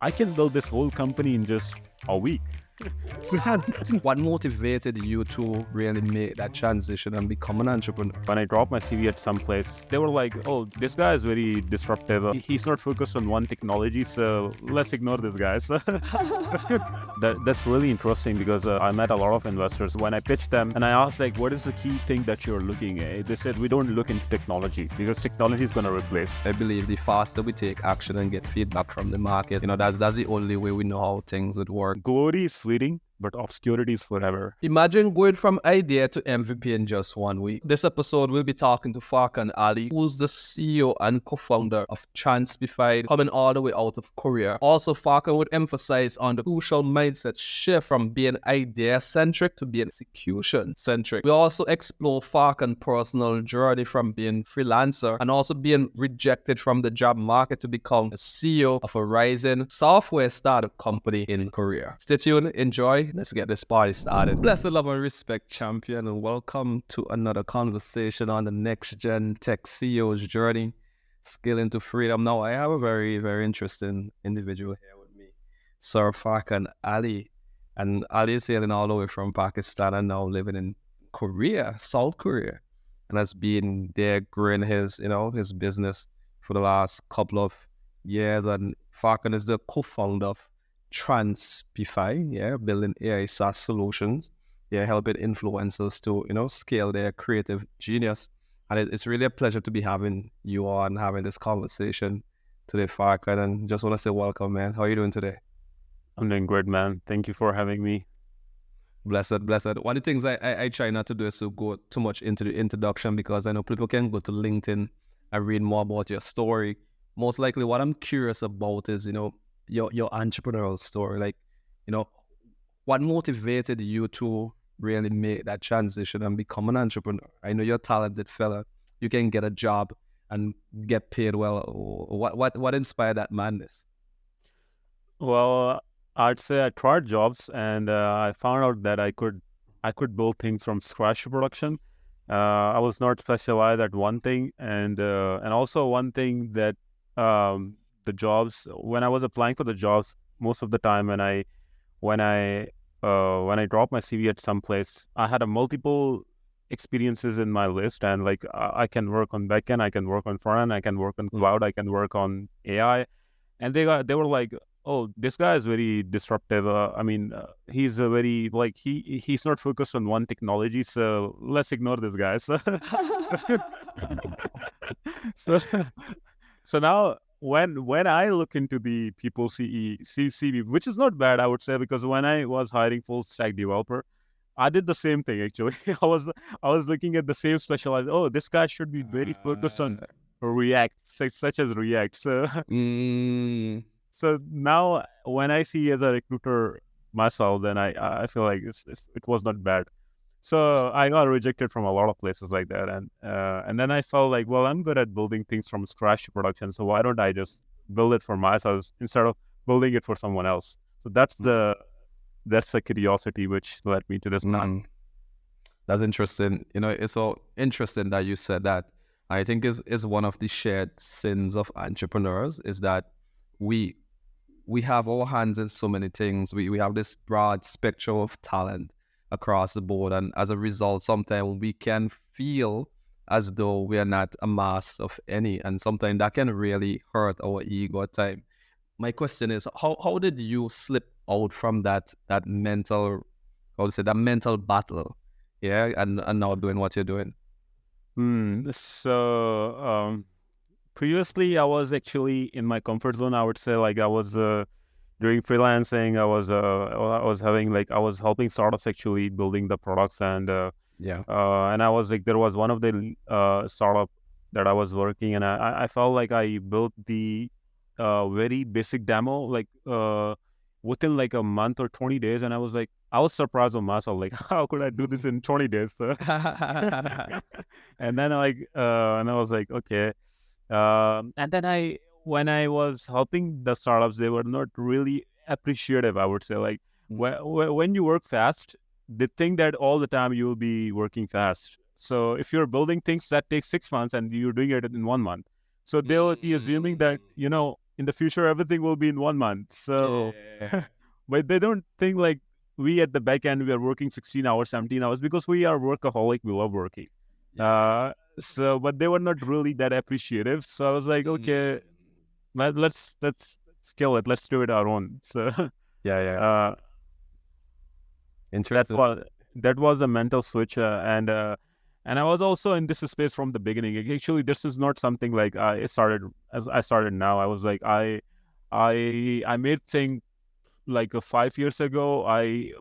I can build this whole company in just a week. So what motivated you to really make that transition and become an entrepreneur? When I dropped my CV at some place, they were like, oh, this guy is very disruptive. He's not focused on one technology, so let's ignore this guy. So that's really interesting because I met a lot of investors. When I pitched them and I asked, like, what is the key thing that you're looking at? They said, we don't look into technology because technology is going to replace. I believe the faster we take action and get feedback from the market, that's the only way we know how things would work. Glory is fleeting, but obscurity is forever. Imagine going from idea to MVP in just 1 week. This episode, we'll be talking to Farkan Ali, who's the CEO and co-founder of Transpified, coming all the way out of Korea. Also, Farkan would emphasize on the crucial mindset shift from being idea-centric to being execution-centric. We also explore Farkan's personal journey from being freelancer and also being rejected from the job market to become the CEO of a rising software startup company in Korea. Stay tuned, enjoy. Let's get this party started. Blessed love and respect, champion, and welcome to another conversation on the next gen tech CEO's journey, scaling to freedom. Now, I have a very, very interesting individual here with me, Sir Farkan Ali. And Ali is hailing all the way from Pakistan and now living in Korea, South Korea, and has been there growing his business for the last couple of years. And Farkan is the co-founder of Transpify, building AI SaaS solutions, helping influencers to, scale their creative genius. And it's really a pleasure to be having you on, having this conversation today, Farkan. And just want to say welcome, man. How are you doing today? I'm doing great, man. Thank you for having me. Blessed. One of the things I try not to do is to go too much into the introduction because I know people can go to LinkedIn and read more about your story. Most likely what I'm curious about is, your entrepreneurial story. Like, what motivated you to really make that transition and become an entrepreneur? I know you're a talented fella. You can get a job and get paid well. What inspired that madness? Well, I'd say I tried jobs and I found out that I could build things from scratch to production. I was not specialized at one thing, and also one thing that the jobs, when I was applying for the jobs, most of the time when I dropped my CV at some place, I had a multiple experiences in my list, and like I can work on backend, I can work on front end, I can work on cloud, I can work on AI, and they were like, oh, this guy is very disruptive. He's a very he's not focused on one technology, so let's ignore this guy. So now when I look into the people CV, which is not bad, I would say, because when I was hiring full stack developer, I did the same thing actually. I was looking at the same specialized. Oh, this guy should be very focused on React, such as React. So now when I see as a recruiter myself, then I feel like it was not bad. So I got rejected from a lot of places like that, and then I felt like, well, I'm good at building things from scratch to production, so why don't I just build it for myself instead of building it for someone else? So that's the curiosity which led me to this plan. That's interesting. It's so interesting that you said that. I think is one of the shared sins of entrepreneurs is that we have our hands in so many things. We have this broad spectrum of talent across the board, and as a result, sometimes we can feel as though we are not a mass of any, and sometimes that can really hurt our ego at times. My question is, how did you slip out from that mental, that mental battle, and now doing what you're doing? So previously I was actually in my comfort zone. I would say, like, I was doing freelancing. I was helping startups actually building the products, and and I was like, there was one of the startup that I was working, and I felt like I built the very basic demo within like a month or 20 days, and I was surprised of myself, like, how could I do this in 20 days? And then and I was like, okay. And then when I was helping the startups, they were not really appreciative, I would say. Like, when you work fast, they think that all the time you will be working fast. So if you're building things that take 6 months and you're doing it in 1 month, so they'll be assuming that, in the future everything will be in 1 month. So, Yeah. but they don't think like we at the back end we are working 16 hours, 17 hours because we are workaholic. We love working. Yeah. So, but they were not really that appreciative. So I was like, okay, let's kill it. Let's do it our own. So, Yeah, yeah. uh, that Interesting. was that was a mental switch, and I was also in this space from the beginning. Actually, this is not something like I started as I started now. I was like I made thing like 5 years ago. I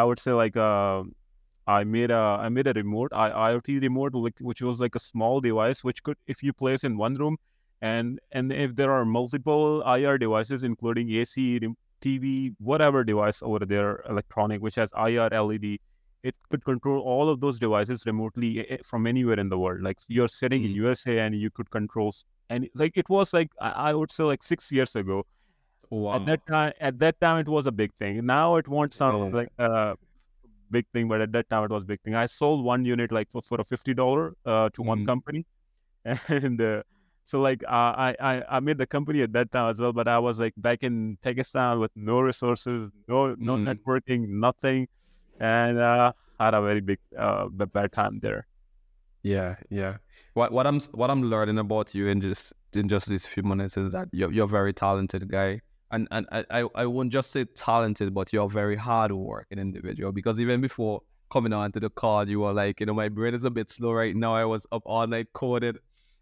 would say like I made a remote IoT remote which was like a small device which could, if you place in one room, and if there are multiple IR devices including AC, TV, whatever device over there electronic which has IR LED, it could control all of those devices remotely from anywhere in the world. Like you're sitting in USA and you could control and like it was like I would say like 6 years ago. Wow. At that time it was a big thing. Now it won't sound like big thing, but at that time it was big thing. I sold one unit like for a $50 to one company, and so like I made the company at that time as well. But I was like back in Pakistan with no resources, no networking, nothing, and had a very big bad time there. Yeah, yeah. What I'm learning about you in just these few minutes is that you're a very talented guy. And I won't just say talented, but you're a very hard working individual, because even before coming on to the call, you were like, my brain is a bit slow right now. I was up all night coded.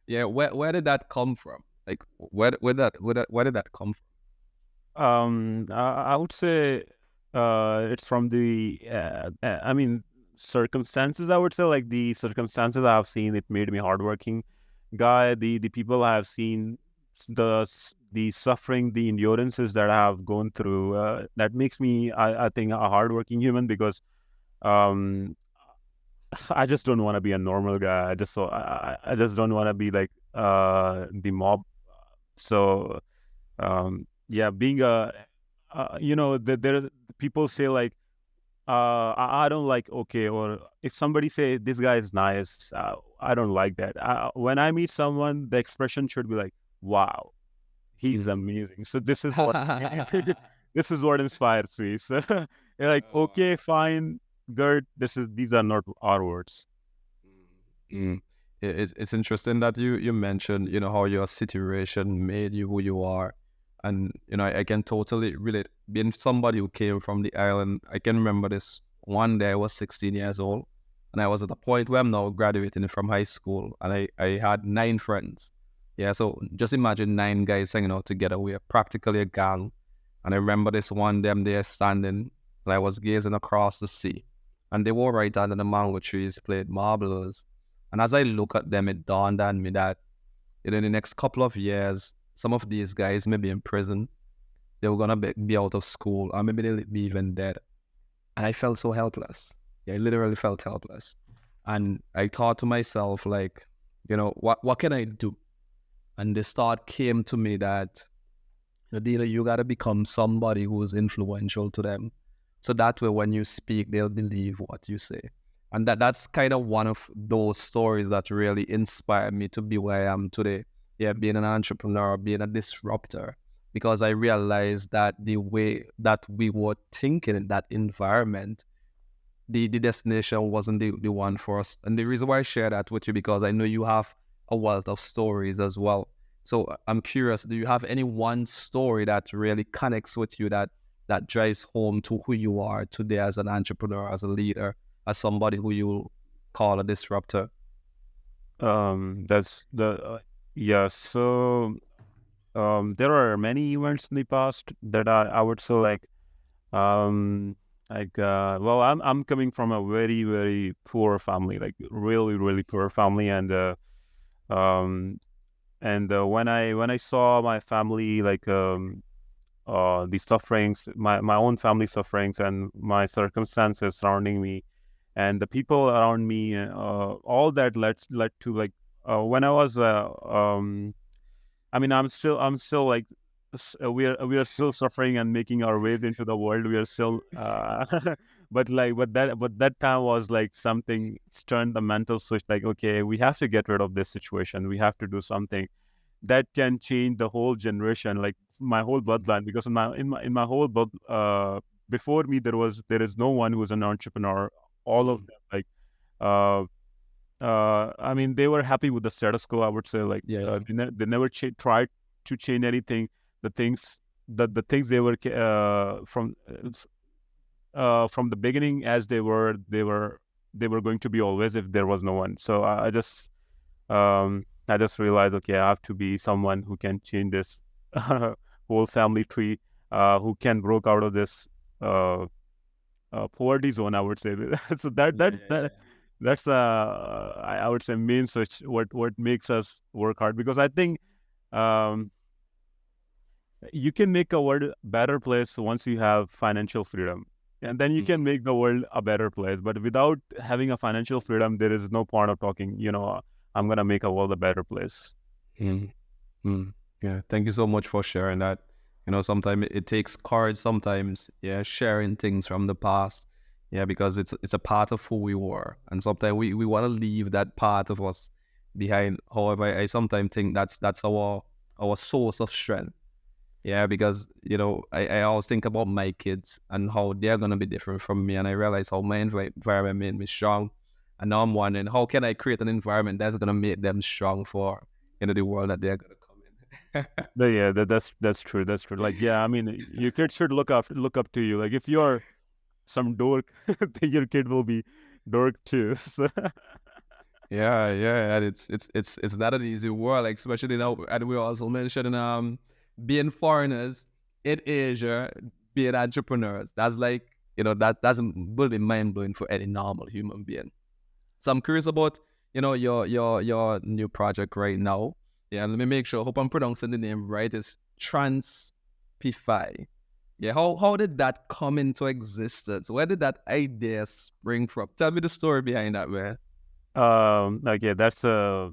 Yeah, where did that come from? Like where did that come I would say it's from the I mean circumstances. I would say like the circumstances I've seen, it made me hardworking guy. The people I have seen, the suffering, the endurances that I have gone through, that makes me I think a hardworking human because um I just don't want to be a normal guy. I just don't want to be like the mob. So yeah, being there people say like I don't like okay, or if somebody say this guy is nice, I don't like that. When I meet someone, the expression should be like, wow, he's amazing. So this is what from? this is what inspires me. So you're like, okay, fine, Gert, these are not our words. Mm. It's interesting that you mentioned, how your situation made you who you are. And, I can totally relate. Being somebody who came from the island, I can remember this one day I was 16 years old, and I was at a point where I'm now graduating from high school, and I had 9 friends. Yeah, so just imagine 9 guys hanging out together. We are practically a gang. And I remember this one day I'm there standing, and I was gazing across the sea. And they were right under the mango trees, played marbles. And as I look at them, it dawned on me that, in the next couple of years, some of these guys may be in prison. They were going to be out of school, or maybe they'll be even dead. And I felt so helpless. Yeah, I literally felt helpless. And I thought to myself, like, what can I do? And this thought came to me that, Dina, you got to become somebody who's influential to them. So that way, when you speak, they'll believe what you say. And that's kind of one of those stories that really inspired me to be where I am today. Yeah, being an entrepreneur, being a disruptor, because I realized that the way that we were thinking in that environment, the destination wasn't the one for us. And the reason why I share that with you, because I know you have a wealth of stories as well. So I'm curious, do you have any one story that really connects with you, that drives home to who you are today as an entrepreneur, as a leader, as somebody who you call a disruptor? That's the yeah. So there are many events in the past that I would say well, I'm coming from a very very poor family, like really really poor family, um when I saw my family like the sufferings, my own family sufferings and my circumstances surrounding me and the people around me, all that led to like when I was I mean I'm still like we are still suffering and making our ways into the world. We are still but that time was like something turned the mental switch, like okay, we have to get rid of this situation, we have to do something. that can change the whole generation, like my whole bloodline. Because in my whole blood, before me, there is no one who was an entrepreneur. All of them, like, uh, I mean, they were happy with the status quo. I would say, like, they never tried to change anything. The things the things they were from the beginning, as they were going to be always, if there was no one. So I just realized, okay, I have to be someone who can change this whole family tree, who can break out of this poverty zone, I would say. So that's I would say main such what makes us work hard, because I think um, you can make a world a better place once you have financial freedom, and then you can make the world a better place. But without having a financial freedom, there is no point of talking, I'm gonna make a world a better place. Mm. Mm. Yeah, thank you so much for sharing that. Sometimes it takes courage. Sometimes, sharing things from the past. Yeah, because it's a part of who we were, and sometimes we want to leave that part of us behind. However, I sometimes think that's our source of strength. Yeah, because I always think about my kids and how they're gonna be different from me, and I realize how my environment made me strong, and now I'm wondering how can I create an environment that's gonna make them strong for the world that they're gonna come in. Yeah, that's true. That's true. Like, yeah, I mean, your kids should look up to you. Like, if you're some dork, then your kid will be dork too. So. Yeah, and it's not an easy world, like, especially now. And we also mentioned being foreigners in Asia, being entrepreneurs. That's like that's will be mind blowing for any normal human being. So I'm curious about your new project right now. Yeah, let me make sure. Hope I'm pronouncing the name right. It's Transpify. Yeah, how did that come into existence? Where did that idea spring from? Tell me the story behind that, man. Okay, that's I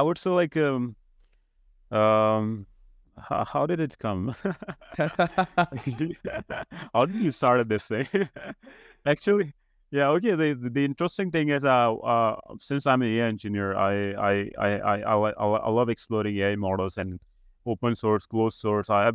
would say, like, how did it come? How did you start this thing? Actually, yeah, okay. The interesting thing is, since I'm an AI engineer, I love exploring AI models and open source, closed source. I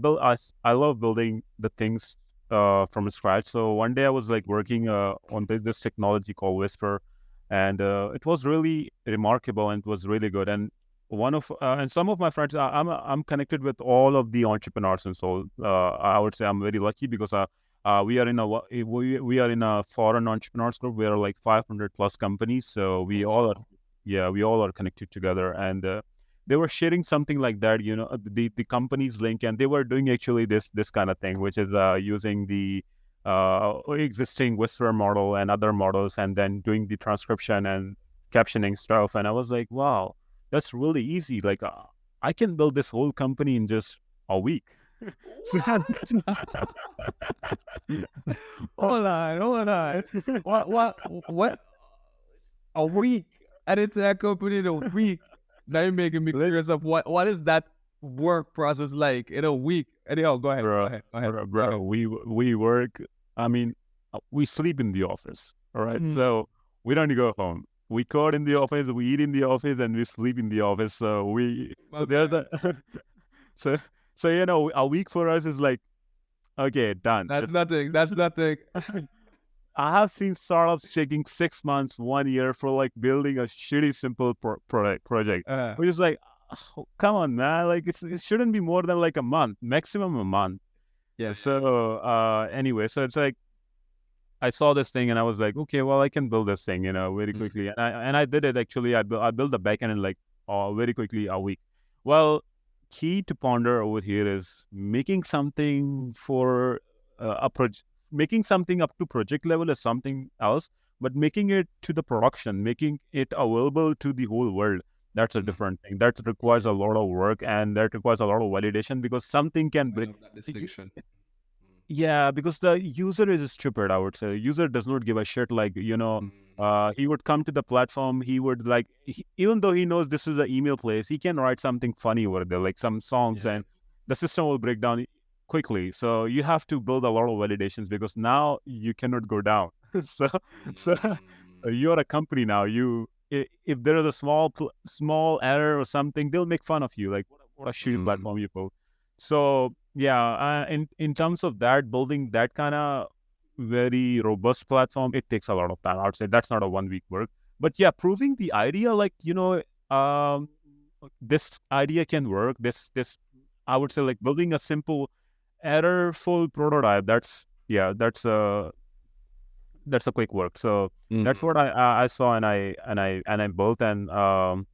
love building the things from scratch. So one day I was like working on this technology called Whisper, and it was really remarkable, and it was really good. And and some of my friends, I'm connected with all of the entrepreneurs, and so I would say I'm very lucky, because we are in a foreign entrepreneurs group. We are like 500 plus companies, so we all are connected together. And they were sharing something like that, the company's link, and they were doing actually this kind of thing, which is using the existing Whisper model and other models, and then doing the transcription and captioning stuff. And I was like, wow, that's really easy. Like, I can build this whole company in just a week. So Hold on. What? A week? An entire company in a week? Now you're making me curious of what is that work process like in a week? Anyhow, go ahead. Bro, we work. I mean, we sleep in the office. All right, so we don't go home. We code in the office, we eat in the office, and we sleep in the office. So there's a so a week for us is like, okay, done. That's nothing. I have seen startups taking 6 months, 1 year for like building a shitty simple project. Which is like, oh, come on, man. Like, it shouldn't be more than like a month, maximum a month. Yeah. So anyway, so it's like, I saw this thing and I was like, okay, well, I can build this thing, very quickly. And I did it actually. I built the backend in like very quickly, a week. Well, key to ponder over here is making something for a project. Making something up to project level is something else, but making it to the production, making it available to the whole world, that's a different thing. That requires a lot of work, and that requires a lot of validation, because something can break. That distinction. Yeah, because the user is stupid, I would say. The user does not give a shit. Like, he would come to the platform. He would like, even though he knows this is an email place, he can write something funny over there, like some songs, and the system will break down quickly. So you have to build a lot of validations, because now you cannot go down. So you're a company now. if there is a small error or something, they'll make fun of you. Like, what a shitty platform you built. So yeah, in terms of that, building that kind of very robust platform, it takes a lot of time. I would say that's not a 1 week work. But yeah, proving the idea, like, this idea can work. This I would say, like, building a simple error-full prototype. That's a quick work. So that's what I saw, and I built, and I'm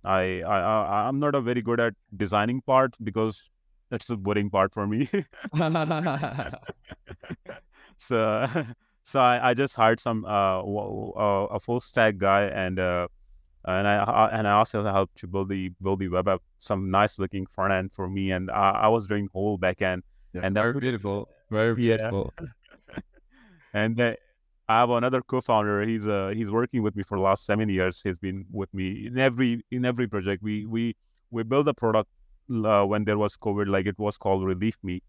not a very good at designing part because that's the boring part for me. So so I just hired a full stack guy, and I asked him to help to build the web app, some nice looking front end for me, and I was doing whole back end. And very beautiful, very beautiful. And I have another co-founder. He's working with me for the last 7 years. He's been with me in every project. We built a product when there was COVID, like it was called Relief Me.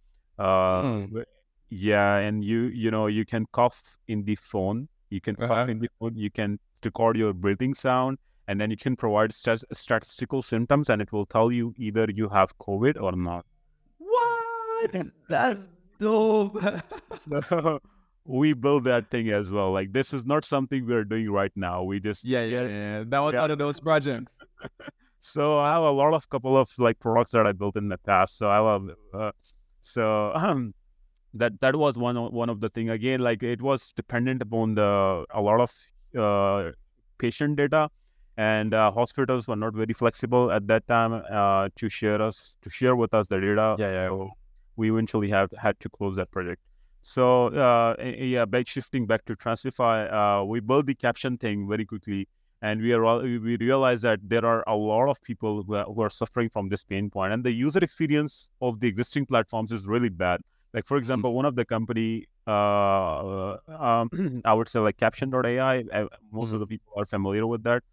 Yeah, and you can cough in the phone. You can cough in the phone. You can record your breathing sound, and then you can provide statistical symptoms, and it will tell you either you have COVID or not. What? That's dope. So we build that thing as well. Like, this is not something we're doing right now. We just That was one of those projects. So I have a couple of like products that I built in the past. So I have that was one of the thing. Again, like, it was dependent upon a lot of patient data, and hospitals were not very flexible at that time to share with us the data. So we eventually had to close that project. So by shifting back to Transify, we built the caption thing very quickly, and we realized that there are a lot of people who are suffering from this pain point, and the user experience of the existing platforms is really bad. Like, for example, one of the company, I would say, like, Caption.ai, most of the people are familiar with that.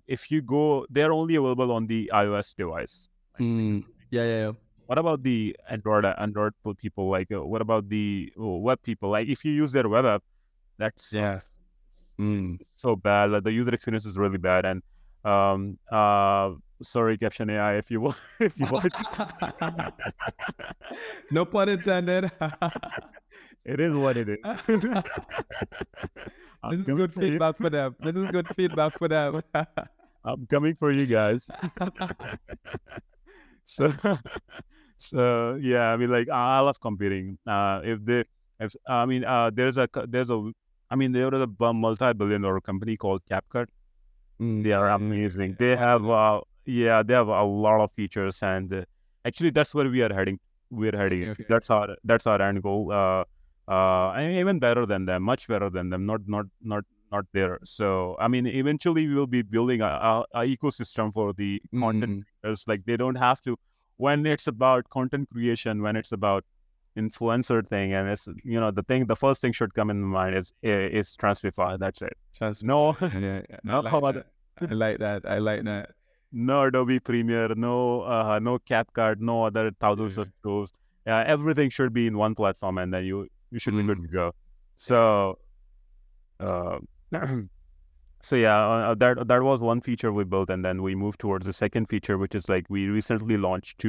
If you go, they're only available on the iOS device. What about the Android people? Like, what about the web people? Like, if you use their web app, that's so bad. Like, the user experience is really bad. And sorry, Caption AI, if you want. No pun intended. It is what it is. This is good feedback for them. I'm coming for you guys. So yeah, I mean, like, I love competing. There is a multi-billion-dollar company called CapCut. They are amazing. They have a lot of features, and actually that's where we are heading. Okay. That's our end goal. And even better than them, much better than them. Not there. So I mean, eventually we will be building a ecosystem for the content creators. Like, they don't have to, when it's about content creation, when it's about influencer thing, and it's, the first thing should come in mind is Transify. That's it. No, I like that. No Adobe Premiere, no CapCut, no other thousands of tools. Everything should be in one platform, and then you should be good to go. So so yeah, that was one feature we built, and then we moved towards the second feature, which is, like, we recently launched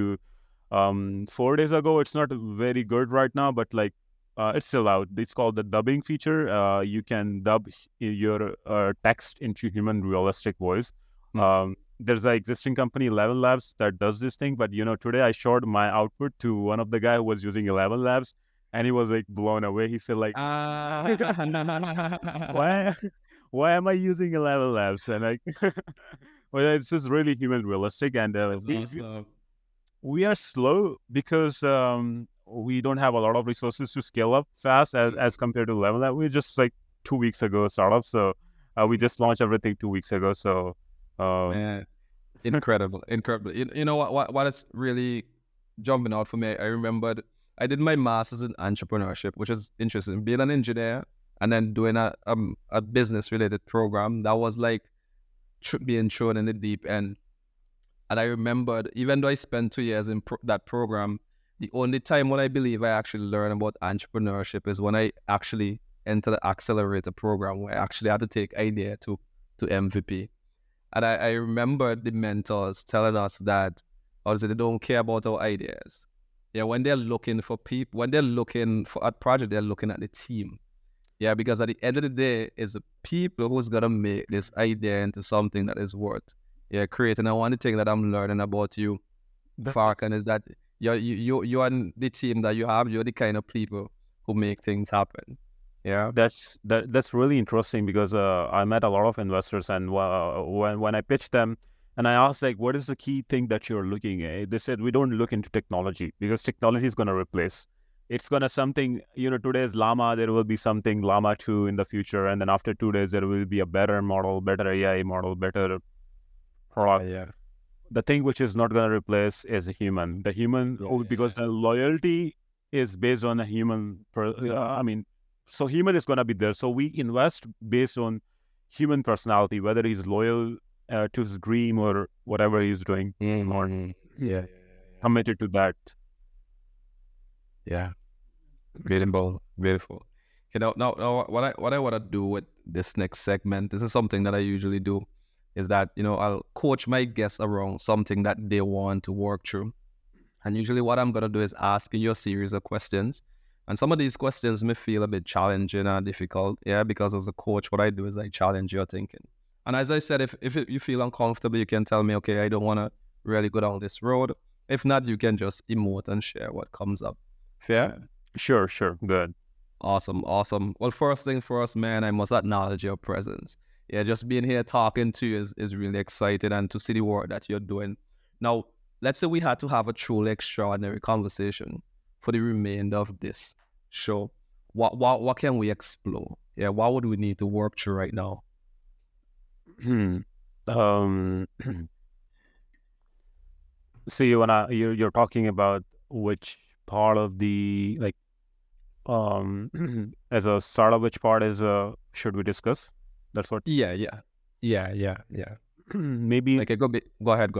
4 days ago. It's not very good right now, but like, it's still out. It's called the dubbing feature. You can dub your text into human realistic voice. There's an existing company, 11 Labs, that does this thing. But today I showed my output to one of the guy who was using 11 Labs, and he was like blown away. He said, like, why am I using 11 Labs? And like, well, it's just really human realistic, and we are slow because we don't have a lot of resources to scale up fast as compared to 11 Labs. We're just like 2 weeks ago startup, so we just launched everything 2 weeks ago. So man, incredible. You know what is really jumping out for me? I remembered I did my master's in entrepreneurship, which is interesting. Being an engineer and then doing a business related program, that was like being thrown in the deep end. And I remembered, even though I spent 2 years in that program, the only time when I believe I actually learned about entrepreneurship is when I actually entered the accelerator program, where I actually had to take idea to MVP. And I remember the mentors telling us that obviously they don't care about our ideas. Yeah, when they're looking for people, when they're looking for a project, they're looking at the team. Yeah, because at the end of the day, it's the people who's gonna make this idea into something that is worth creating. And one thing that I'm learning about you, Farkan, is that you and the team that you have, you're the kind of people who make things happen. Yeah, that's really interesting because I met a lot of investors, and when I pitched them, and I asked like, what is the key thing that you're looking at? They said we don't look into technology because technology is going to replace. It's gonna something, today is Llama, there will be something Llama 2 in the future, and then after 2 days there will be a better model, better AI model, better product. yeah, The thing which is not gonna replace is a human. The human, because the loyalty is based on a human. So human is gonna be there. So we invest based on human personality, whether he's loyal to his dream or whatever he's doing, or yeah, committed to that. yeah. Beautiful, beautiful. Now, what I want to do with this next segment, this is something that I usually do, is that I'll coach my guests around something that they want to work through, and usually what I'm gonna do is ask you a series of questions, and some of these questions may feel a bit challenging and difficult, because as a coach, what I do is I challenge your thinking, and as I said, if you feel uncomfortable, you can tell me, okay, I don't want to really go down this road. If not, you can just emote and share what comes up. Fair? Sure, good. Awesome. Well, first thing first, man, I must acknowledge your presence. Yeah, just being here talking to you is really exciting, and to see the work that you're doing. Now, let's say we had to have a truly extraordinary conversation for the remainder of this show. What can we explore? Yeah, what would we need to work through right now? See, when you're talking about which part of the as a startup, which part is should we discuss? That's what. Yeah. Maybe Okay, go ahead.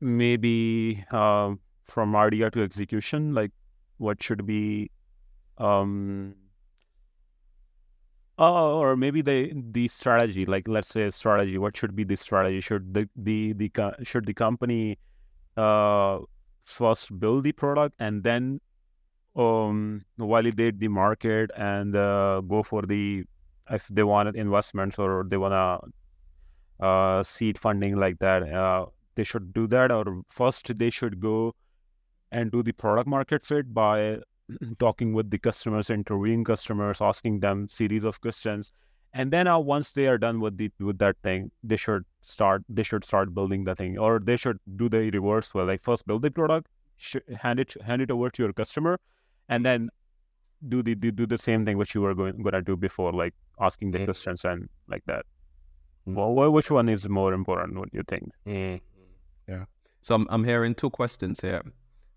Maybe from idea to execution, like what should be or maybe the strategy, like let's say strategy, what should be the strategy? Should the company first build the product and then validate the market and go for if they wanted investments or they want to seed funding like that, they should do that, or first they should go and do the product market fit by talking with the customers, interviewing customers, asking them series of questions, and then once they are done with that thing, they should start building the thing, or they should do the reverse well, like first build the product, hand it over to your customer, and then do the same thing which you were gonna do before, like asking the questions and like that. Well, which one is more important? What do you think? Yeah. So I'm hearing two questions here.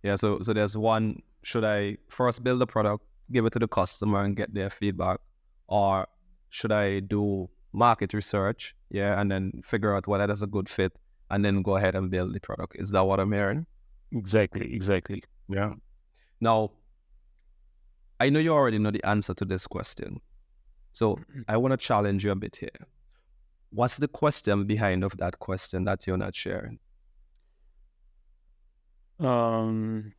Yeah. So there's one: should I first build the product, give it to the customer, and get their feedback, or should I do market research, and then figure out whether that's a good fit, and then go ahead and build the product? Is that what I'm hearing? Exactly. Yeah. Now, I know you already know the answer to this question, so I want to challenge you a bit here. What's the question behind of that question that you're not sharing? The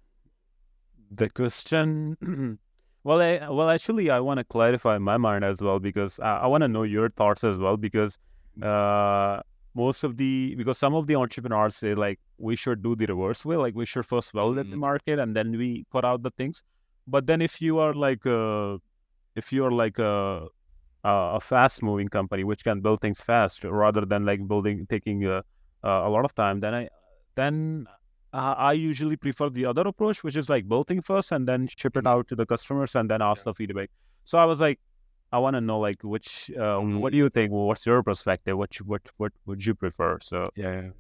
question. Well, actually, I want to clarify my mind as well, because I want to know your thoughts as well, because because some of the entrepreneurs say like we should do the reverse way, like we should first validate the market and then we put out the things. But then if you are like a fast moving company which can build things fast rather than like taking a lot of time, then I usually prefer the other approach, which is like building first and then ship it out to the customers and then ask the feedback. So I was like, I want to know like which what do you think? What's your perspective? What would you prefer? So yeah.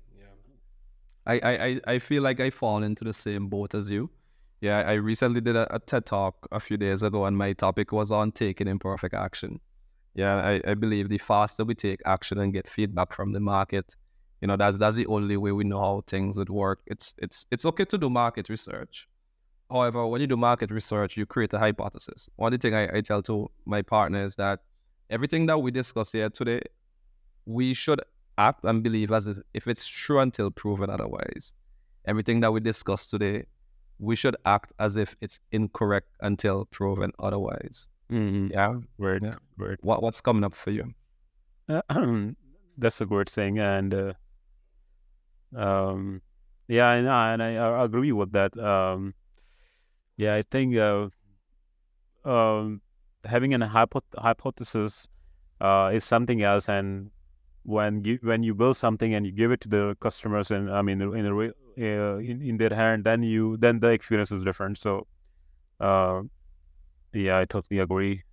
I feel like I fall into the same boat as you. Yeah, I recently did a TED Talk a few days ago, and my topic was on taking imperfect action. Yeah, I believe the faster we take action and get feedback from the market, that's the only way we know how things would work. It's okay to do market research. However, when you do market research, you create a hypothesis. One thing I tell to my partner is that everything that we discuss here today, we should act and believe as if it's true until proven otherwise. Everything that we discuss today, we should act as if it's incorrect until proven otherwise. Yeah. Word, Yeah. word. What's coming up for you? That's a good thing, and yeah, and I agree with that. Yeah, I think having an hypothesis is something else, and when you build something and you give it to the customers, and I mean in their hand, then the experience is different. So yeah, I totally agree.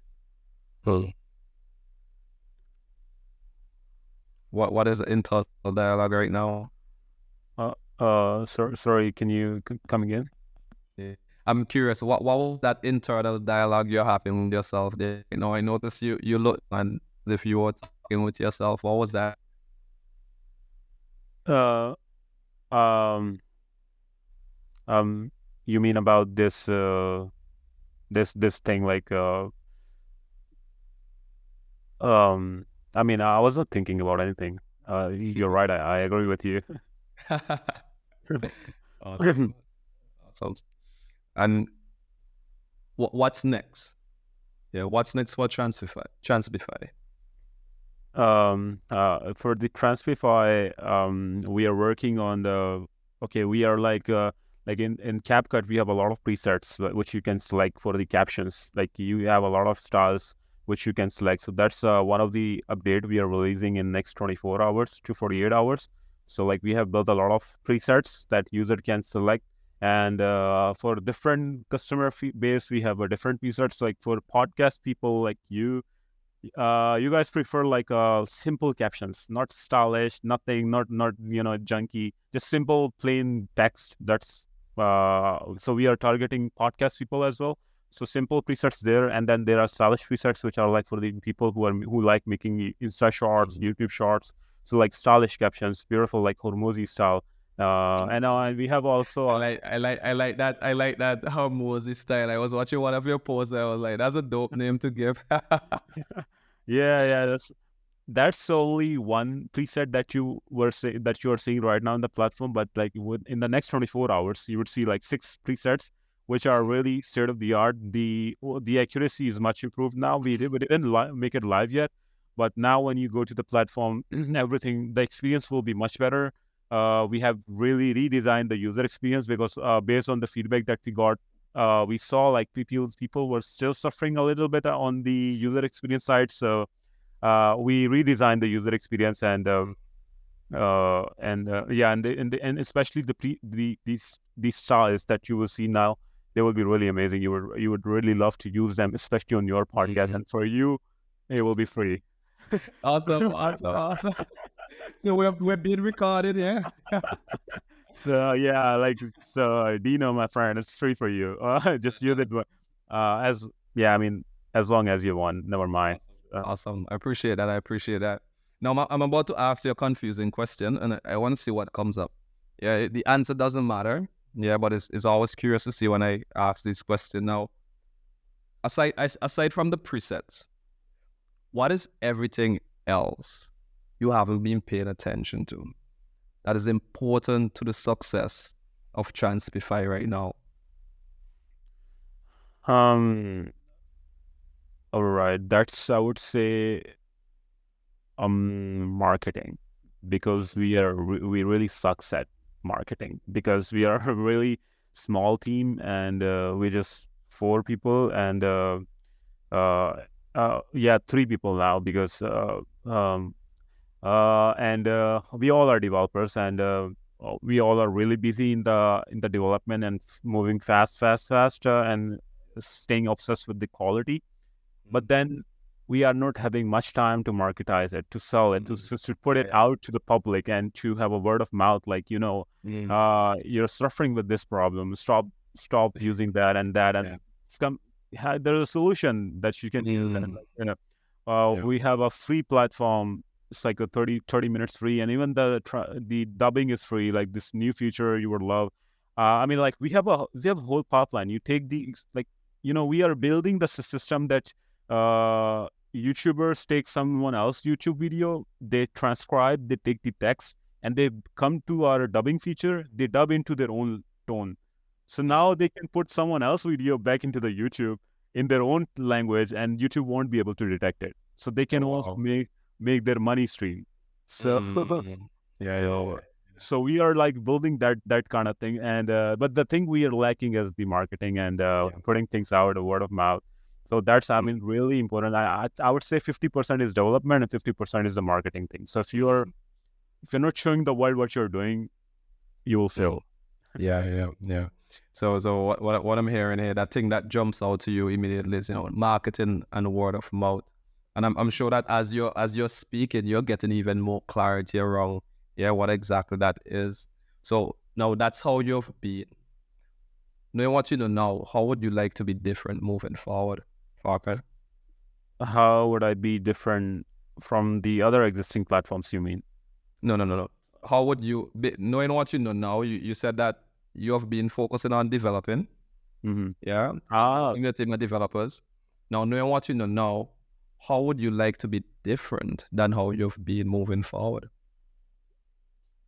What is the internal dialogue right now? Sorry, can you come again? Yeah. I'm curious, what was that internal dialogue you're having with yourself there? You know, I noticed you look and as if you were talking with yourself. What was that? Uh, um, you mean about this this thing, like I mean, I was not thinking about anything. You're right. I agree with you. Awesome. Awesome. And what's next? Yeah, what's next for Transbify? For the Transfify, we are working on we are like in CapCut, we have a lot of presets which you can select for the captions. Like you have a lot of styles which you can select. So that's one of the update we are releasing in next 24 hours to 48 hours. So like we have built a lot of presets that user can select. And for different customer base, we have a different presets. Like for podcast people like you guys prefer like simple captions, not stylish, nothing, not junky, just simple plain text. That's so we are targeting podcast people as well. So simple presets there, and then there are stylish presets which are like for the people who like making Insta shorts, YouTube shorts. So like stylish captions, beautiful like Hormozy style. And we have also I like that. I like that Hormozy style. I was watching one of your posts. I was like, that's a dope name to give. yeah, that's only one preset that you are seeing right now in the platform. But like in the next 24 hours, you would see like 6 presets which are really state of the art. The accuracy is much improved now. We didn't make it live yet, but now when you go to the platform, the experience will be much better. We have really redesigned the user experience because based on the feedback that we got, we saw like people were still suffering a little bit on the user experience side. So we redesigned the user experience, and especially these styles that you will see now, they will be really amazing. You would really love to use them, especially on your podcast. And for you, it will be free. Awesome. So we're being recorded, yeah. So yeah, Dino, my friend, it's free for you. Just use it as long as you want. Never mind. Awesome. I appreciate that. Now I'm about to ask you a confusing question, and I want to see what comes up. Yeah, the answer doesn't matter. Yeah, but it's always curious to see when I ask this question. Now, aside from the presets, what is everything else you haven't been paying attention to that is important to the success of Transbify right now? All right, that's, I would say, marketing, because we really sucks at marketing, because we are a really small team, and we're just 4 people, and 3 people now, because we all are developers, and we all are really busy in the development and moving fast, and staying obsessed with the quality. But then we are not having much time to marketize it, to sell it, to put it out to the public, and to have a word of mouth, like, you're suffering with this problem. Stop using that and that, and there's a solution that you can use. And we have a free platform. It's like a 30 minutes free, and even the dubbing is free. Like this new feature you would love. I mean, like we have a whole pipeline. You take we are building the system that YouTubers take someone else's YouTube video, they transcribe, they take the text, and they come to our dubbing feature, they dub into their own tone. So now they can put someone else's video back into the YouTube in their own language, and YouTube won't be able to detect it. So they can also make their money stream. So yeah. so we are like building that kind of thing, and but the thing we are lacking is the marketing and putting things out, word of mouth. So that's really important. I would say 50% is development and 50% is the marketing thing. So if you're not showing the world what you're doing, you will fail. Yeah. So what I'm hearing here, that thing that jumps out to you immediately is, marketing and word of mouth. And I'm sure that as you're speaking, you're getting even more clarity around what exactly that is. So now that's how you've been. Knowing what you know now, how would you like to be different moving forward, Farkan? How would I be different from the other existing platforms, you mean? No. How would you be, knowing what you know now? You said that you have been focusing on developing. Yeah. Your team of developers. Now, knowing what you know now, how would you like to be different than how you've been moving forward?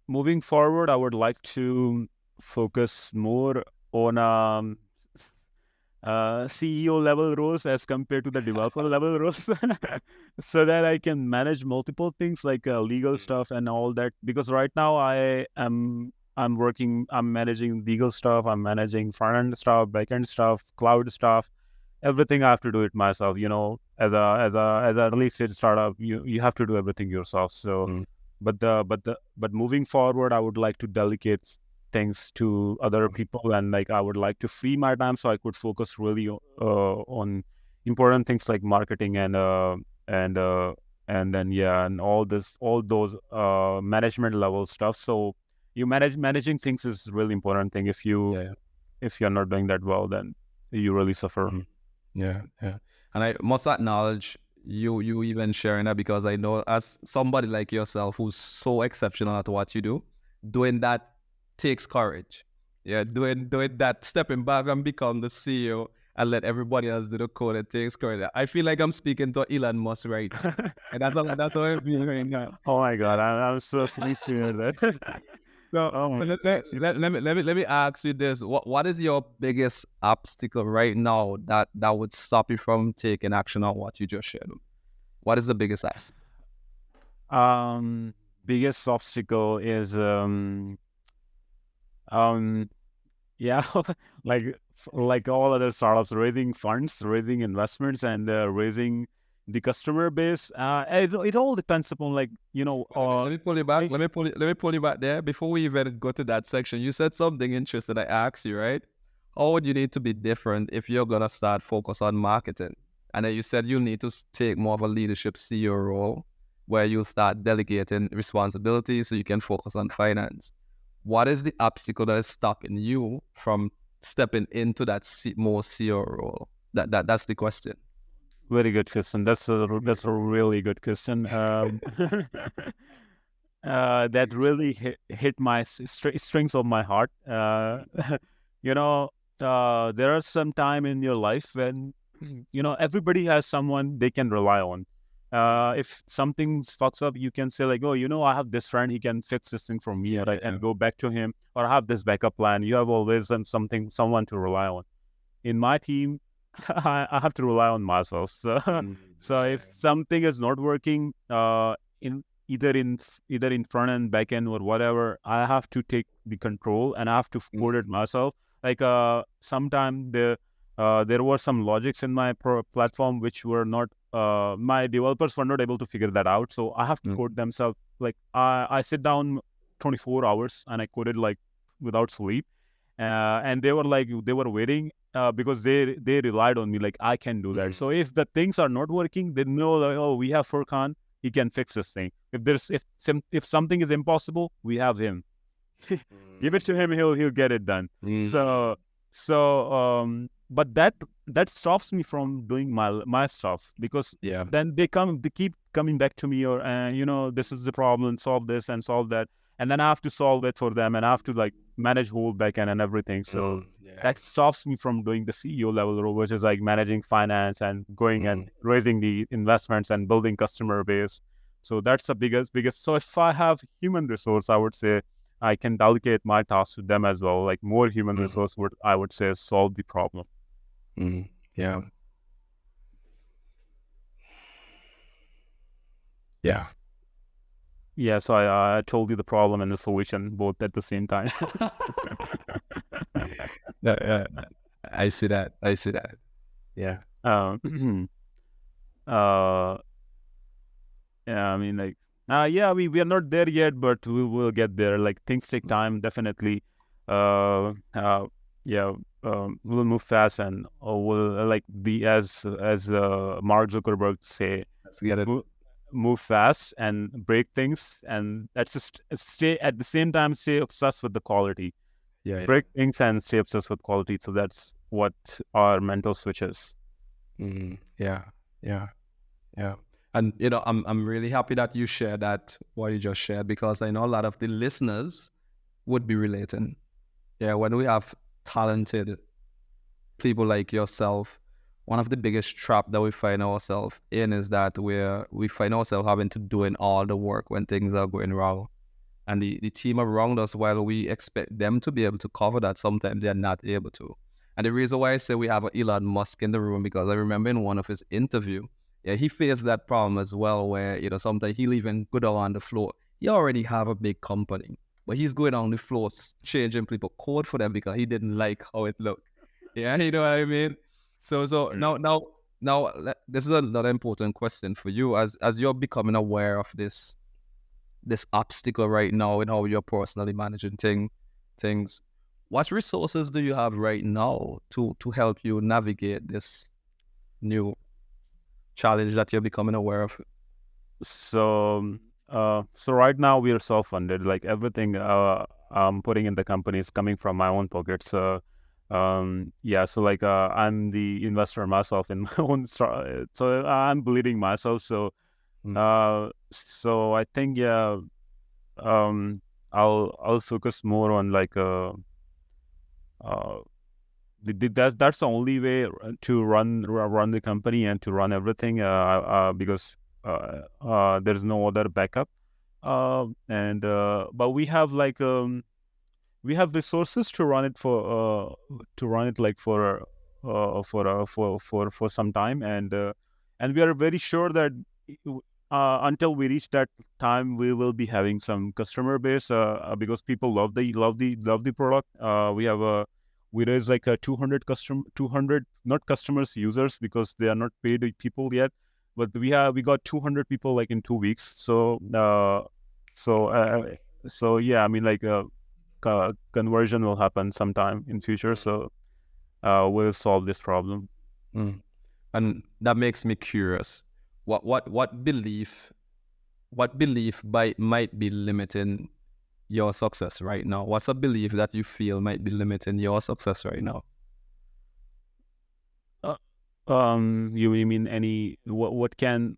Moving forward, I would like to focus more on CEO level roles as compared to the developer level roles, so that I can manage multiple things like legal stuff and all that. Because right now I'm managing legal stuff, I'm managing front end stuff, back end stuff, cloud stuff, everything. I have to do it myself. As a early stage startup, you have to do everything yourself. So, but moving forward, I would like to delegate things to other people, and like I would like to free my time so I could focus really on important things like marketing and then and all those management level stuff. So managing things is really important thing. If you're not doing that well, then you really suffer. Yeah. And I must acknowledge you even sharing that, because I know as somebody like yourself who's so exceptional at what you do, doing that takes courage. Yeah, doing that, stepping back and become the CEO and let everybody else do the code, it takes courage. I feel like I'm speaking to Elon Musk right now. And that's how I'm feeling right now. Oh my God, I'm so pleased to hear that. Let me ask you this: what is your biggest obstacle right now that would stop you from taking action on what you just shared? What is the biggest obstacle? Biggest obstacle is like all other startups, raising funds, raising investments, and raising the customer base. It all depends upon let me pull you back. Let me pull you back there before we even go to that section. You said something interesting. I asked you, right? How would you need to be different if you're gonna start focus on marketing? And then you said you need to take more of a leadership CEO role, where you start delegating responsibilities so you can focus on finance. What is the obstacle that is stopping you from stepping into that more CEO role? That's the question. Very good question. That's a really good question. That really hit my strings of my heart. There are some time in your life when everybody has someone they can rely on. If something fucks up, you can say like, oh, I have this friend, he can fix this thing for me, right? And go back to him, or I have this backup plan. You have always someone to rely on. In my team, I have to rely on myself. So, if something is not working, in either in front end, back end, or whatever, I have to take the control and I have to code it myself. Like sometime there were some logics in my platform which were not. My developers were not able to figure that out, so I have to code themselves. Like I sit down 24 hours and I coded like without sleep, and they were waiting because they relied on me. Like I can do that. So if the things are not working, they know like, oh, we have Furkan, he can fix this thing. If something is impossible, we have him. Give it to him, he'll get it done. But that stops me from doing my stuff, because then they keep coming back to me, or this is the problem, solve this and solve that, and then I have to solve it for them, and I have to like manage whole backend and everything. So that stops me from doing the CEO level role, which is like managing finance and going and raising the investments and building customer base. So that's the biggest. So if I have human resource, I would say I can delegate my tasks to them as well. Like more human resource would, I would say, solve the problem. Yeah. Yeah. Yeah, so I told you the problem and the solution both at the same time. Yeah, I see that. Yeah. Uh, yeah, I mean, like, yeah, we are not there yet, but we will get there. Like, things take time, definitely. Yeah, we'll move fast, and we'll like as Mark Zuckerberg say, Let's get it. move fast and break things, and that's just stay at the same time, stay obsessed with the quality. Yeah. Break things and stay obsessed with quality. So that's what our mental switch is. Yeah. And I'm really happy that you shared that, what you just shared, because I know a lot of the listeners would be relating. Yeah, when we have talented people like yourself, one of the biggest trap that we find ourselves in is that we find ourselves having to doing all the work when things are going wrong. And the team around us, while we expect them to be able to cover that, sometimes they're not able to. And the reason why I say we have Elon Musk in the room, because I remember in one of his interview, he faced that problem as well, where sometimes he'll even go down on the floor. He already have a big company, but he's going on the floor changing people code for them because he didn't like how it looked. Yeah, you know what I mean? So now this is another important question for you, as you're becoming aware of this obstacle right now in how you're personally managing things. What resources do you have right now to help you navigate this new challenge that you're becoming aware of? So right now we are self-funded. Like everything I'm putting in the company is coming from my own pocket. So yeah, so like I'm the investor myself in my own so I'm bleeding myself. So so I think I'll focus more on like that's the only way to run the company and to run everything because there's no other backup. But we have like we have resources to run it like for some time, and we are very sure that until we reach that time, we will be having some customer base because people love the product. We raise like a 200 not customers, users, because they are not paid people yet, but we got 200 people like in 2 weeks. So yeah, I mean like conversion will happen sometime in future. So we'll solve this problem. And that makes me curious. What belief might be limiting your success right now? What's a belief that you feel might be limiting your success right now? You mean any what can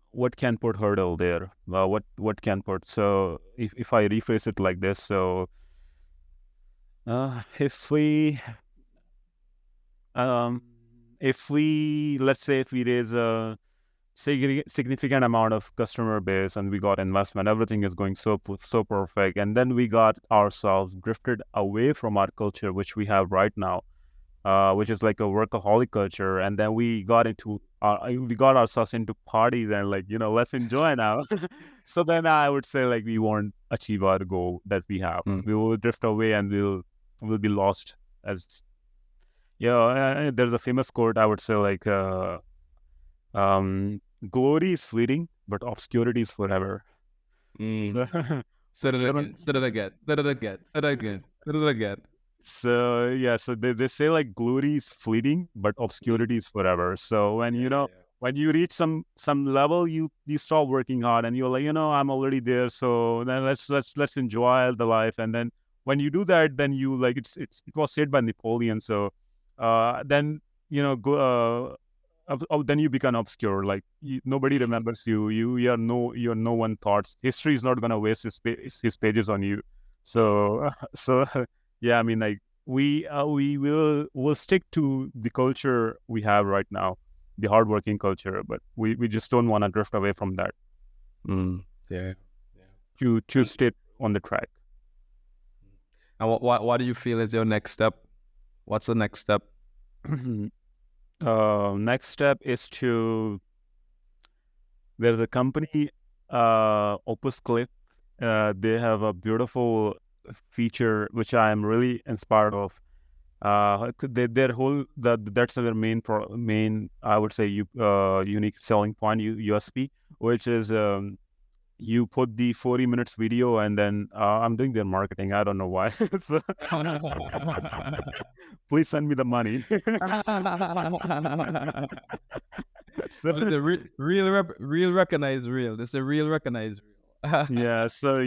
put hurdle there? What can put? So if I rephrase it like this, so if we let's say if we raise a significant amount of customer base and we got investment, everything is going so perfect, and then we got ourselves drifted away from our culture, which we have right now, which is like a workaholic culture, and then we got ourselves into parties and like let's enjoy now. So then I would say like we won't achieve our goal that we have. We will drift away and we'll be lost. As there's a famous quote, I would say like glory is fleeting, but obscurity is forever. Say it again. So yeah, so they say like glory is fleeting, but obscurity is forever. So when when you reach some level, you stop working hard and you're like, I'm already there. So then let's enjoy the life. And then when you do that, then you like it was said by Napoleon. So then then you become obscure. Like nobody remembers you. You're no one thoughts. History is not gonna waste his pages on you. So yeah, I mean like we'll stick to the culture we have right now, the hardworking culture, but we just don't want to drift away from that. Yeah. To stay on the track. And what do you feel is your next step? What's the next step? Next step is there's a company, Opus Clip. They have a beautiful feature which I am really inspired of. Their whole that's their main I would say unique selling point, USP, which is you put the 40 minutes video and then I'm doing their marketing. I don't know why. So, please send me the money. So, It's a real recognize real. It's a real recognize real. yeah, so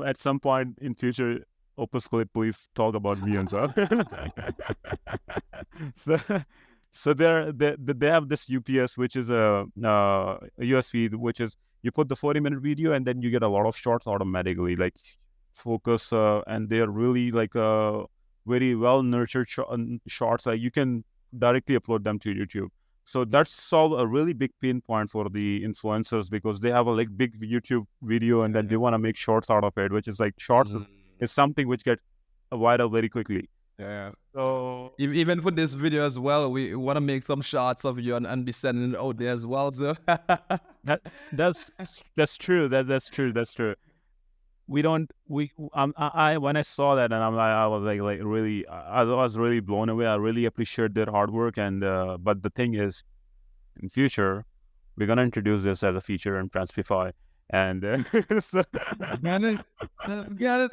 at some point in future, Opus Clip, please talk about me and stuff. so they have this UPS, which is a USP, which is you put the 40-minute video and then you get a lot of shorts automatically, like focus, and they're really like very well nurtured shorts. You can directly upload them to YouTube. So that's solved a really big pain point for the influencers because they have a like big YouTube video and then they want to make shorts out of it, which is like shorts is something which gets viral very quickly. Yeah. So even for this video as well, we want to make some shots of you and be sending it out there as well. So that's true. That's true. I when I saw that and I was like really I was really blown away. I really appreciate their hard work and but the thing is, in future we're gonna introduce this as a feature in Transfify and so let's get it.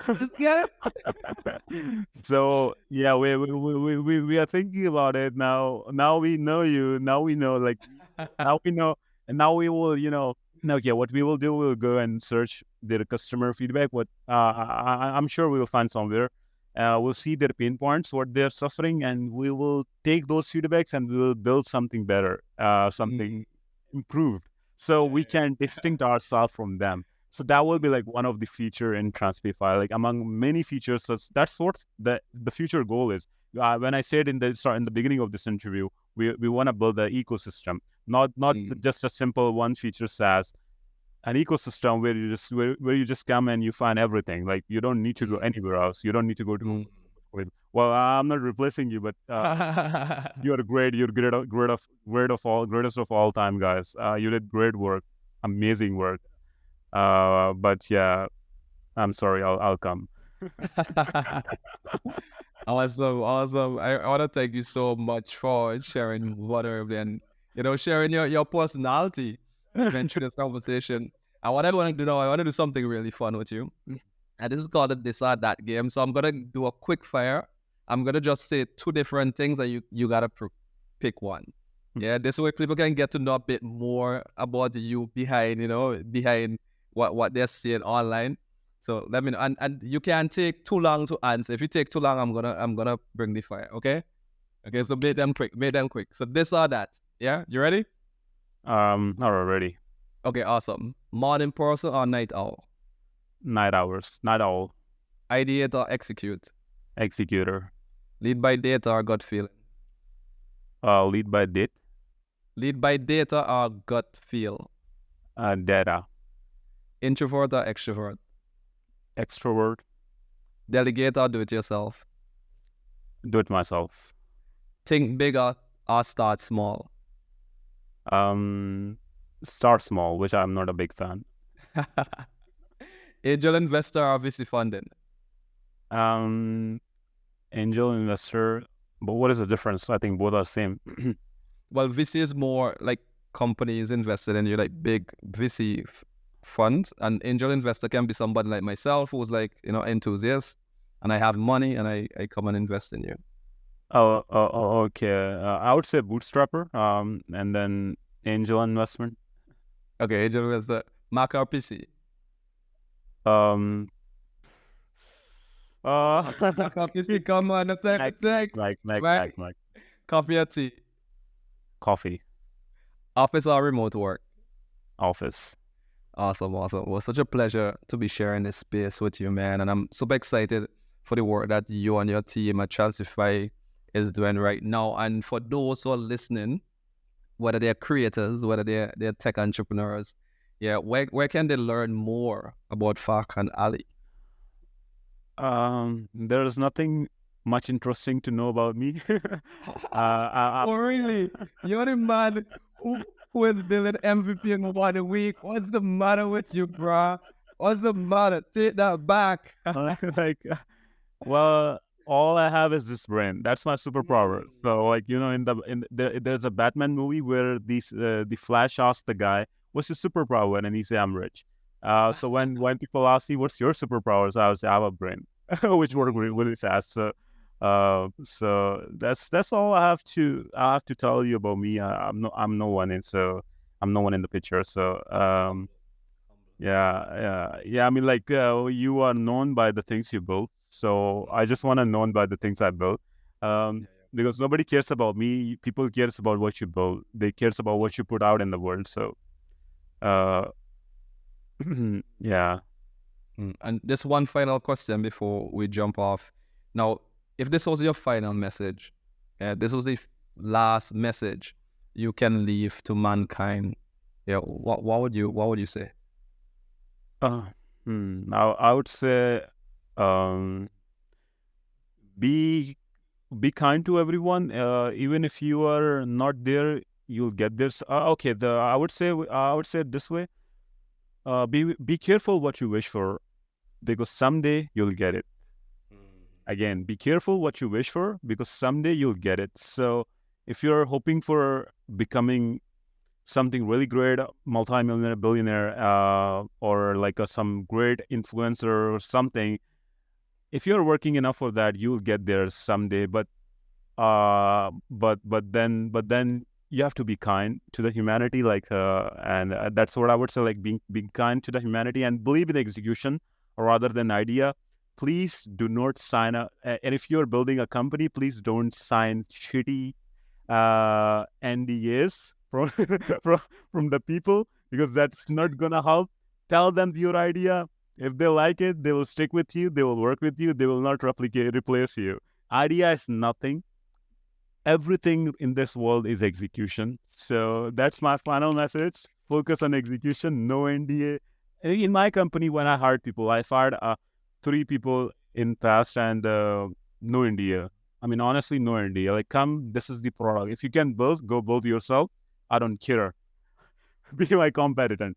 So yeah, we are thinking about it now. Now we know you. Now we know like now we know, and now we will now, yeah, what we will do, we'll go and search their customer feedback. What I'm sure we will find somewhere. We'll see their pain points, what they're suffering, and we will take those feedbacks and we will build something better, something improved, so we can distinct ourselves from them. So that will be like one of the feature in Transfify, like among many features. So that's what the future goal is. When I said in the beginning of this interview, we want to build an ecosystem, not just a simple one feature SaaS, an ecosystem where you just come and you find everything. Like you don't need to go anywhere else. You don't need to go to. Well, I'm not replacing you, but you're great. You're greatest of all time, guys. You did great work, amazing work. But yeah, I'm sorry. I'll come. Awesome. I want to thank you so much for sharing whatever and sharing your personality through this conversation. And what I want to do now, I want to do something really fun with you. And this is called a This or That game. So I'm gonna do a quick fire. I'm gonna just say two different things and you gotta pick one. Yeah, this way people can get to know a bit more about you behind what they're seeing online. So let me know, and you can't take too long to answer. If you take too long, I'm gonna bring the fire. Okay. So make them quick. So this or that. Yeah, you ready? All right, ready. Okay, awesome. Morning person or night owl? Night owl. Ideate or execute? Executor. Lead by data or gut feeling? Lead by data. Lead by data or gut feel? Data. Introvert or extrovert? Extrovert. Delegate or do it yourself? Do it myself. Think bigger or start small? Start small, which I'm not a big fan. Angel investor or VC funding? Angel investor, but what is the difference? I think both are same. Well, VC is more like companies invested in you, like big VC funds, and angel investor can be somebody like myself who's like enthusiast, and I have money and I come and invest in you. Okay. I would say bootstrapper. And then angel investment. Okay, angel investor. Mac or PC? Mac or PC. Come on, attack. Mac. Coffee or tea? Coffee. Office or remote work? Office. Awesome. Well, such a pleasure to be sharing this space with you, man. And I'm super excited for the work that you and your team at Transify is doing right now. And for those who are listening, whether they're creators, whether they're tech entrepreneurs, where can they learn more about Farkan Ali? There's nothing much interesting to know about me. Oh, really? You're the man who is building MVP in 1 week. What's the matter with you, bro? What's the matter? Take that back. Well, all I have is this brain. That's my superpower. So, like, you know, there's a Batman movie where the Flash asked the guy, "What's your superpower?" And he said, "I'm rich." So when people ask you, "What's your superpower?" So I would say, "I have a brain," which works really fast. So that's all I have to tell you about me. I'm no one in the picture. So yeah. I mean, like, you are known by the things you build. So I just want to known by the things I built. Because nobody cares about me. People cares about what you build. They cares about what you put out in the world. So yeah. And just one final question before we jump off. Now, if this was your final message, this was the last message you can leave to mankind, what would you say? I would say, be kind to everyone. Even if you are not there, you'll get there. Okay. I would say it this way. Be careful what you wish for, because someday you'll get it. Again, be careful what you wish for, because someday you'll get it. So if you're hoping for becoming something really great, multi-millionaire, billionaire, or like some great influencer or something, if you're working enough for that, you'll get there someday. But then you have to be kind to the humanity, and that's what I would say, like being kind to the humanity and believe in execution rather than idea. Please do not sign up. And if you're building a company, please don't sign shitty NDAs from the people, because that's not gonna help. Tell them your idea. If they like it, they will stick with you. They will work with you. They will not replace you. Idea is nothing. Everything in this world is execution. So that's my final message. Focus on execution. No NDA. In my company, when I hired people, I fired 3 people in past, and no India. I mean, honestly, no India. Like, come, this is the product. If you can build, go build yourself. I don't care. Be my competitor.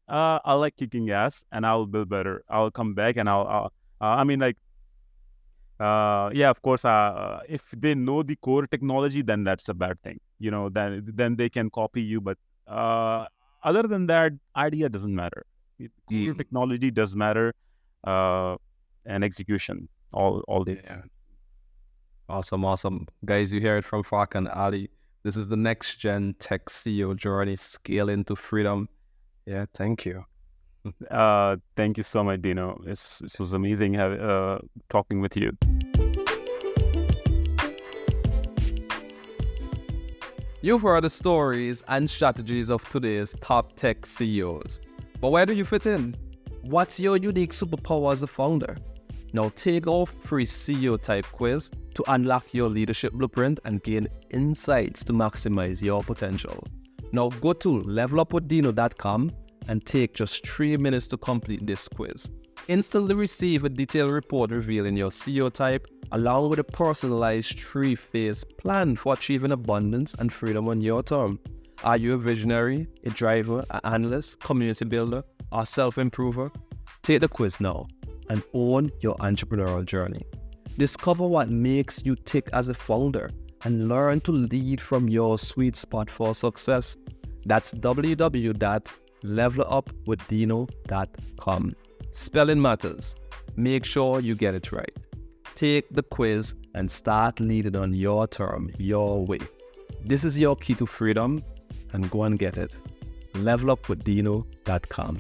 I like kicking ass, and I'll build better. I'll come back, and I mean, like, yeah, of course. If they know the core technology, then that's a bad thing. You know, then they can copy you. But other than that, idea doesn't matter. Core technology does matter. And execution, all this. Yeah. Awesome. Guys, you hear it from Farkan Ali. This is the next gen tech CEO journey, scaling to freedom. Yeah, thank you. Thank you so much, Dino. This was amazing talking with you. You've heard the stories and strategies of today's top tech CEOs. But where do you fit in? What's your unique superpower as a founder? Now take our free CEO type quiz to unlock your leadership blueprint and gain insights to maximize your potential. Now go to levelupwithdino.com and take just 3 minutes to complete this quiz. Instantly receive a detailed report revealing your CEO type, along with a personalized 3-phase plan for achieving abundance and freedom on your term. Are you a visionary, a driver, an analyst, community builder, or self-improver? Take the quiz now and own your entrepreneurial journey. Discover what makes you tick as a founder and learn to lead from your sweet spot for success. That's www.levelupwithdino.com. Spelling matters. Make sure you get it right. Take the quiz and start leading on your term, your way. This is your key to freedom, and go and get it. levelupwithdino.com.